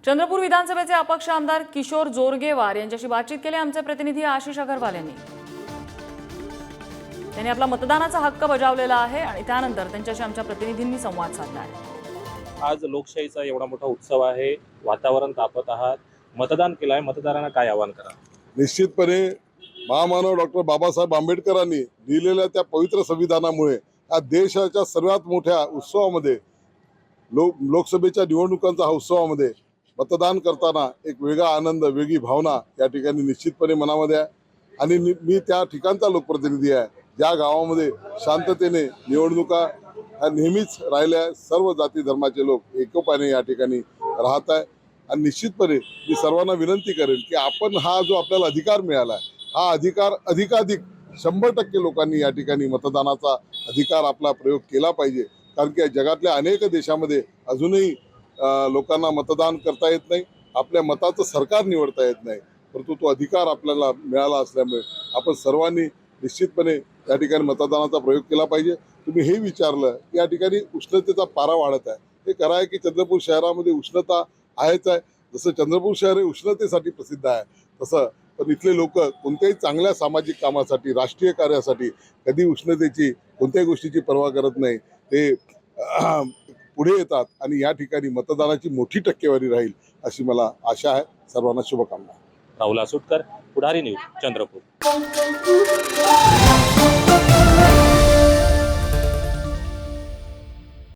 चंद्रपूर विधानसभेचे अपक्ष आमदार किशोर जोरगेवार यांच्याशी बातचीत केली आमचे प्रतिनिधी आशिष अगरवाल यांनी। त्यांनी आपला मतदानाचा हक्क बजावलेला आहे आणि त्यानंतर त्यांच्याशी आमच्या प्रतिनिधींनी संवाद साधला आहे। आज लोकशाहीचा एवढा मोठा उत्सव आहे, वातावरण तापत आहात, मतदान केलंय, मतदारांना काय आवाहन करा? निश्चितपणे महामानव डॉक्टर बाबासाहेब आंबेडकरांनी लिहिलेल्या त्या पवित्र संविधानामुळे या देशाच्या सर्वात मोठ्या उत्सवामध्ये लोकसभेच्या निवडणुकांचा हा उत्सवामध्ये मतदान करताना एक वेगळा आनंद, वेगळी भावना या ठिकाणी निश्चितपणे मनामध्ये आहे। आणि मी त्या ठिकाणचा लोकप्रतिनिधी आहे ज्या गावामध्ये शांततेने निवडणुका नेहमीच राहिल्या, सर्व जाती धर्माचे लोक एकोप्याने या ठिकाणी राहत आहे। आणि निश्चितपणे मी सर्वांना विनंती करेन की आपण हा जो आपल्याला अधिकार मिळाला आहे, हा अधिकार अधिकाधिक 100% लोकांनी या ठिकाणी मतदानाचा अधिकार आपला प्रयोग केला पाहिजे। कारण की जगातल्या अनेक देशामध्ये अजूनही लोकांना मतदान करता येत नाही, आपल्या मताचं सरकार निवडता येत नाही, परंतु तो अधिकार आपल्याला मिळाला असल्यामुळे आपण सर्वांनी निश्चितपणे या ठिकाणी मतदानाचा प्रयोग केला पाहिजे। तुम्ही हे विचारलं की या ठिकाणी उष्णतेचा पारा वाढत आहे, हे खरं आहे की चंद्रपूर शहरामध्ये उष्णता आहेच आहे। जसं चंद्रपूर शहर हे उष्णतेसाठी प्रसिद्ध आहे, तसं पण इथले लोक कोणत्याही चांगल्या सामाजिक कामासाठी, राष्ट्रीय कार्यासाठी कधी उष्णतेची कोणत्याही गोष्टीची पर्वा करत नाही, ते पुढे येतात आणि या ठिकाणी मतदानाची मोठी टक्केवारी राहील अशी मला आशा आहे। सर्वांना शुभकामना। राहुल आसुटकर, पुढारी न्यूज, चंद्रपूर।